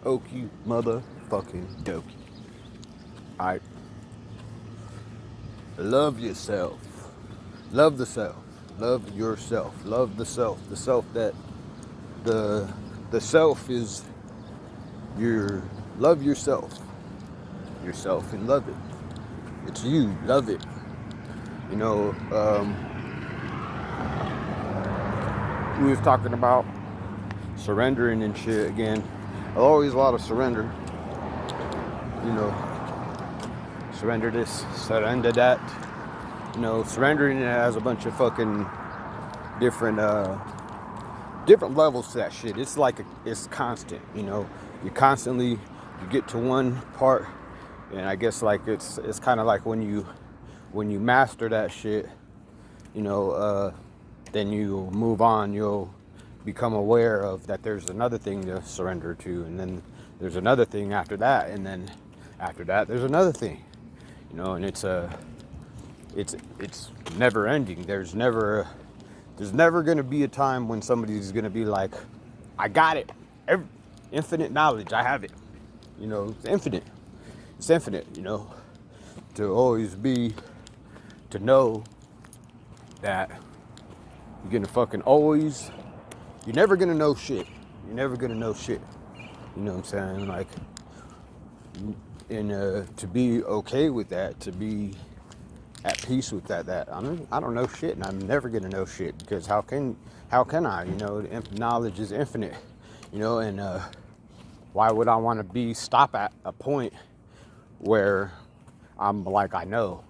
Okie motherfucking dokie. Alright. Love yourself. Love the self. Love yourself. Love the self. The self that the self is your love yourself. Yourself and love it. It's you. Love it. You know, we was talking about surrendering and shit again. Always a lot of surrender. You know, surrender this, surrender that. You know, surrendering has a bunch of fucking different different levels to that shit. It's like it's constant. You know, you get to one part, and I guess like it's kind of like when you master that shit. You know, then you move on. You'll become aware of that there's another thing to surrender to, and then there's another thing after that, and then after that there's another thing. You know, and it's never ending. There's never going to be a time when somebody's going to be like, I got it. Infinite knowledge, I have it. You know, it's infinite. It's infinite, you know. To always be, to know that you're going to fucking always, you're never going to know shit. You're never going to know shit. You know what I'm saying? Like, and to be okay with that, to be at peace with that I don't know shit, and I'm never gonna know shit, because how can I? You know, knowledge is infinite. You know, and why would I want to stop at a point where I'm like, I know.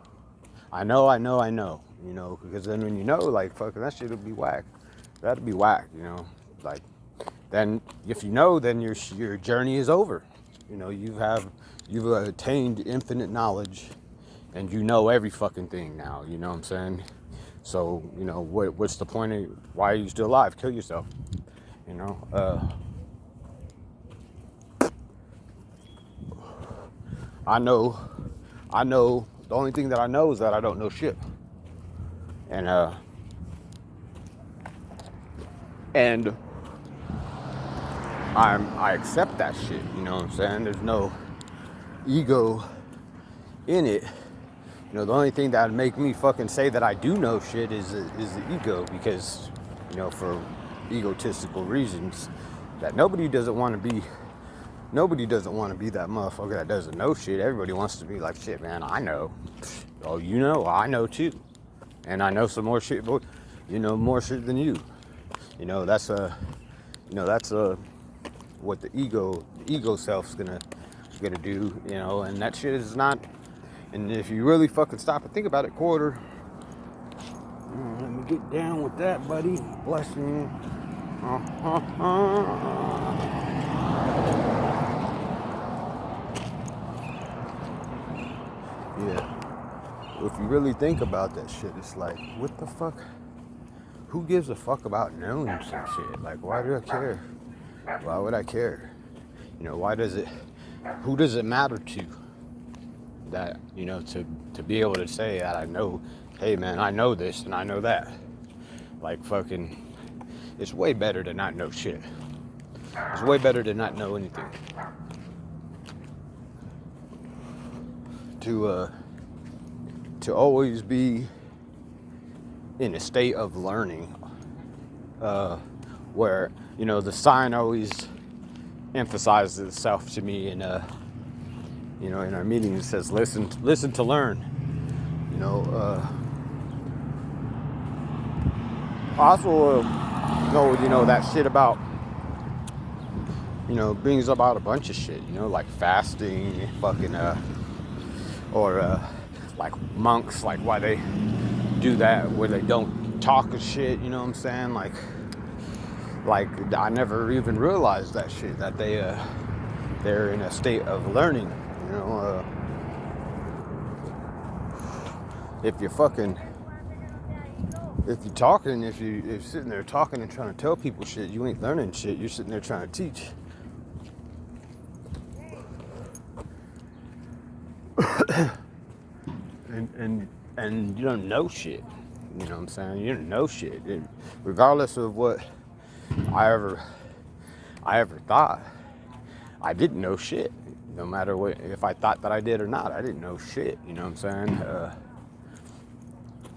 You know, because then when you know, like, fucking that shit'll be whack. That'd be whack. You know, like, then if you know, then your journey is over. You know, you've attained infinite knowledge. And you know every fucking thing now, you know what I'm saying? So, you know, what's the point of, why are you still alive? Kill yourself, you know? I know, the only thing that I know is that I don't know shit. And I accept that shit, you know what I'm saying? There's no ego in it. You know, the only thing that would make me fucking say that I do know shit is the ego, because, you know, for egotistical reasons, that nobody doesn't want to be that motherfucker that doesn't know shit. Everybody wants to be like, shit, man, I know. Oh, you know, I know too. And I know some more shit, but, you know, more shit than you. You know, that's what the ego self's gonna do, you know, and that shit is not. And if you really fucking stop and think about it, quarter. Let me get down with that, buddy. Bless you. Yeah. If you really think about that shit, it's like, what the fuck? Who gives a fuck about knowing some shit? Like, why do I care? Why would I care? You know, who does it matter to? That, you know, to be able to say that I know, hey man, I know this and I know that. Like, fucking, it's way better to not know shit. It's way better to not know anything. To always be in a state of learning, where, you know, the sign always emphasizes itself to me in you know, in our meetings, it says, listen to learn. You know, also, you know, that shit about, you know, brings about a bunch of shit, you know, like fasting, fucking, or, like monks, like why they do that, where they don't talk of shit, you know what I'm saying? Like I never even realized that shit, that they're in a state of learning. You know, if you're sitting there talking and trying to tell people shit, you ain't learning shit. You're sitting there trying to teach. and you don't know shit. You know what I'm saying? You don't know shit. Regardless of what I ever thought, I didn't know shit. No matter what, if I thought that I did or not, I didn't know shit. You know what I'm saying?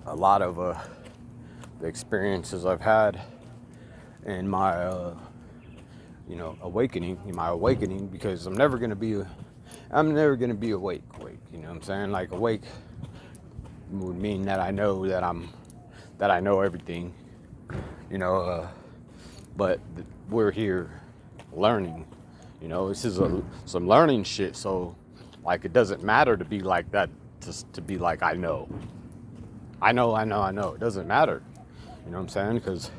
A lot of the experiences I've had in my, awakening, because I'm never gonna be awake. You know what I'm saying? Like awake would mean that I know that I know everything. But we're here learning. This is some learning shit. So, like, it doesn't matter to be like that. To be like, I know. It doesn't matter. You know what I'm saying? Because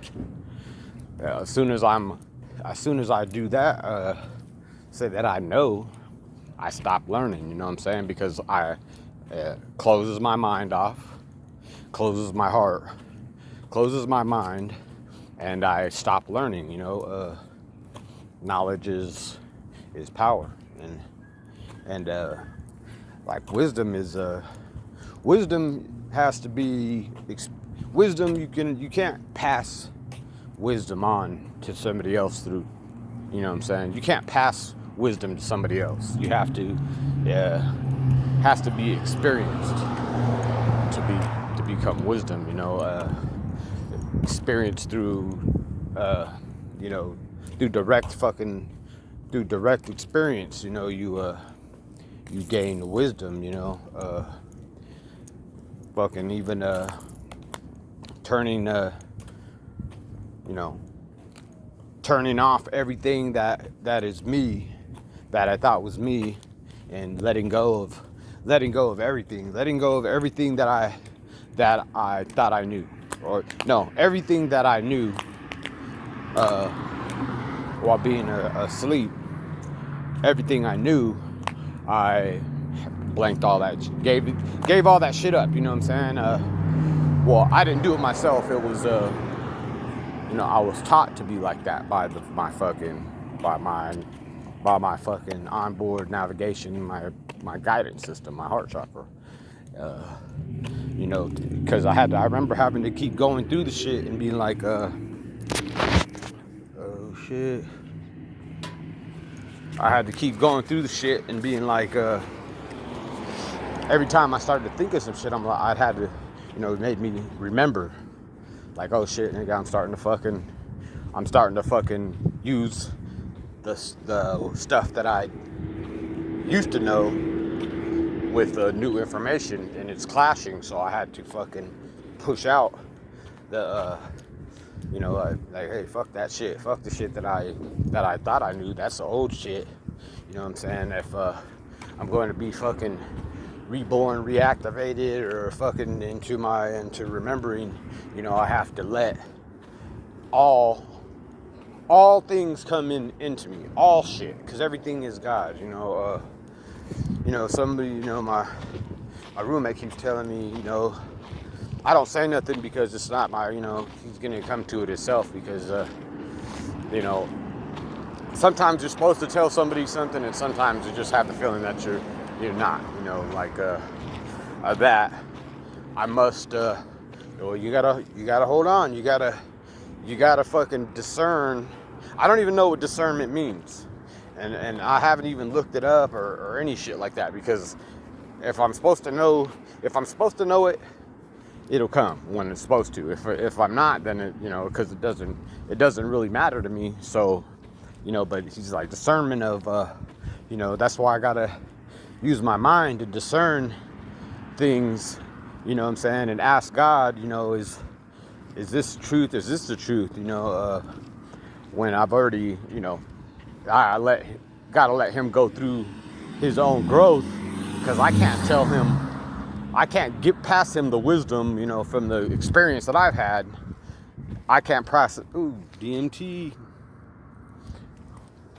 as soon as I do that, say that I know, I stop learning. You know what I'm saying? Because I closes my mind off, closes my heart, closes my mind, and I stop learning. Knowledge is power, and like wisdom is wisdom has to be wisdom. You can't pass wisdom on to somebody else through. You know what I'm saying? You can't pass wisdom to somebody else. You have to has to be experienced to become wisdom. Experience through through direct experience. You gain wisdom. Fucking even turning turning off everything that is me, that I thought was me, and letting go of everything that I thought I knew, or no, everything that I knew while being asleep. Everything I knew, I blanked all that, gave all that shit up. You know what I'm saying? Well, I didn't do it myself. It was I was taught to be like that by my fucking onboard navigation, my guidance system, my heart chakra. Because I remember having to keep going through the shit and being like, oh shit. I had to keep going through the shit and being like, every time I started to think of some shit, I'd had to, it made me remember, like, oh shit, nigga, I'm starting to fucking use the stuff that I used to know with new information, and it's clashing. So I had to fucking push out the, like, hey, fuck that shit, fuck the shit that I thought I knew. That's the old shit. You know what I'm saying? If I'm going to be fucking reborn, reactivated, or fucking into remembering, I have to let all things come into me, all shit, because everything is God. Somebody, my roommate keeps telling me, I don't say nothing because it's not my, he's gonna come to it himself, because sometimes you're supposed to tell somebody something, and sometimes you just have the feeling that you're not, that I must, you gotta hold on, you gotta fucking discern. I don't even know what discernment means, and I haven't even looked it up or any shit like that, because if I'm supposed to know it, it'll come when it's supposed to. If I'm not, then it, because it doesn't really matter to me. So, but he's like, discernment of, that's why I gotta use my mind to discern things, you know what I'm saying, and ask God, is this truth? Is this the truth? When I've already, gotta let him go through his own growth, because I can't get past him the wisdom, from the experience that I've had. I can't pass it. Ooh, DMT.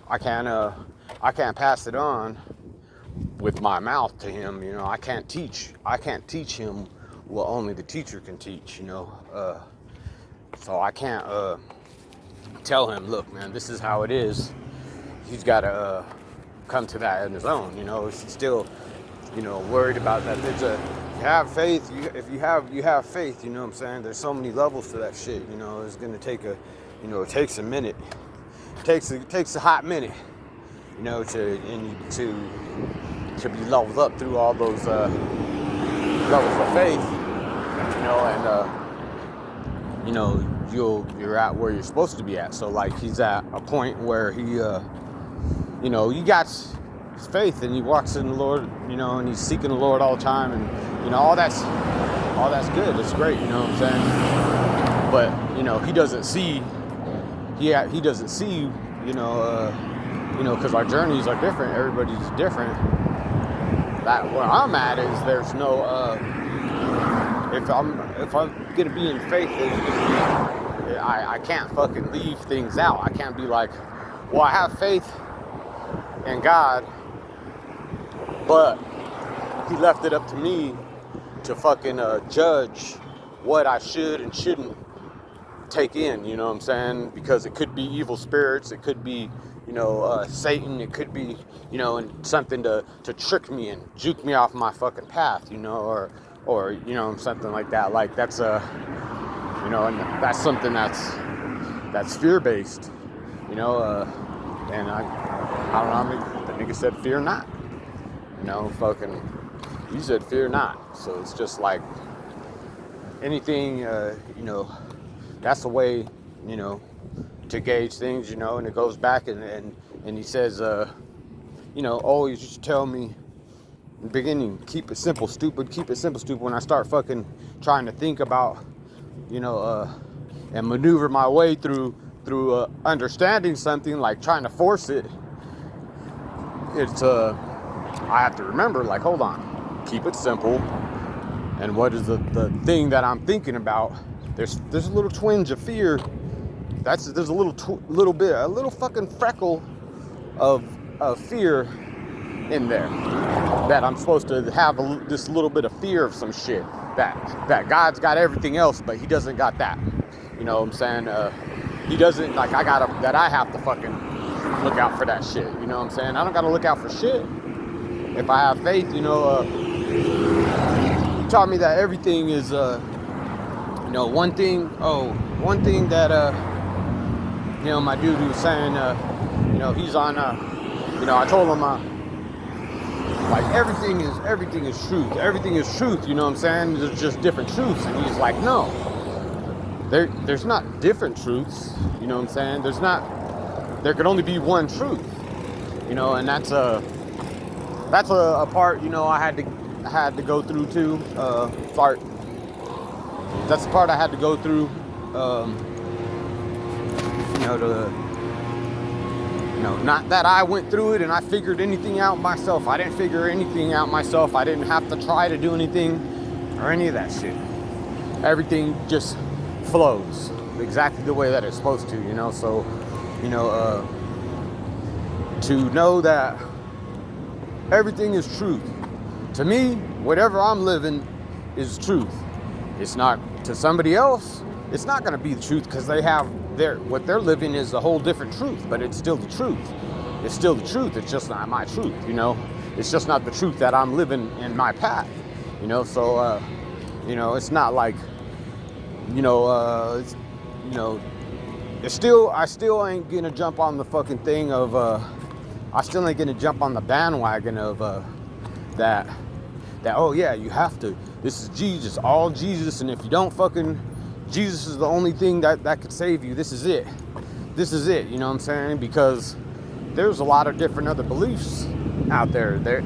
I can't pass it on with my mouth to him. I can't teach him what only the teacher can teach. So I can't tell him, look, man, this is how it is. He's got to come to that on his own. He's still, worried about that. You have faith. If you have faith. You know what I'm saying? There's so many levels to that shit. It's gonna take it takes a minute. It takes a hot minute. you know, to be leveled up through all those levels of faith, you know, and you know, you're at where you're supposed to be at. So like he's at a point where he you know, he got his faith and he walks in the Lord, you know, and he's seeking the Lord all the time, and you know, all that's good. It's great, you know what I'm saying? But you know, he doesn't see, he doesn't see, you know, because our journeys are different. Everybody's different. That where I'm at is there's no if I'm gonna be in faith, I can't fucking leave things out. I can't be like, well, I have faith in God, but he left it up to me to fucking judge what I should and shouldn't take in, you know what I'm saying? Because it could be evil spirits, it could be, you know, Satan, it could be, you know, and something to trick me and juke me off my fucking path, you know, or you know, something like that. Like that's you know, and that's something that's fear-based, you know, and I don't know, I mean, the nigga said fear not, you know, fucking, he said fear not. So it's just like anything, you know, that's the way, you know, to gauge things, you know. And it goes back and he says, you know, always used to tell me in the beginning, keep it simple, stupid, keep it simple, stupid. When I start fucking trying to think about, you know, and maneuver my way through understanding something, like trying to force it, it's I have to remember, like, hold on, keep it simple. And what is the thing that I'm thinking about? There's a little twinge of fear. There's a little fucking freckle of fear in there, that I'm supposed to have this little bit of fear of some shit, that God's got everything else, but he doesn't got that. You know what I'm saying? He doesn't, like, I have to fucking look out for that shit. You know what I'm saying? I don't gotta look out for shit. If I have faith, you know, he taught me that everything is, you know, one thing that, you know, my dude was saying, you know, he's on, you know, I told him, like, everything is truth. Everything is truth, you know what I'm saying? There's just different truths. And he's like, no, there's not different truths, you know what I'm saying? There could only be one truth, you know, and that's a part, you know, I had to go through too. That's the part I had to go through, you know, not that I went through it and I figured anything out myself. I didn't figure anything out myself. I didn't have to try to do anything or any of that shit. Everything just flows exactly the way that it's supposed to, you know. So, you know, to know that everything is truth. To me, whatever I'm living is truth. It's not to somebody else. It's not going to be the truth, because they have what they're living is a whole different truth, but it's still the truth. It's still the truth. It's just not my truth, you know. It's just not the truth that I'm living in my path, you know. So, you know, it's not like, you know, it's, you know, I still ain't gonna jump on the fucking thing of, I still ain't gonna jump on the bandwagon of that. Oh yeah, you have to. This is Jesus, all Jesus, and if you don't fucking, Jesus is the only thing that could save you. This is it. You know what I'm saying? Because there's a lot of different other beliefs out there.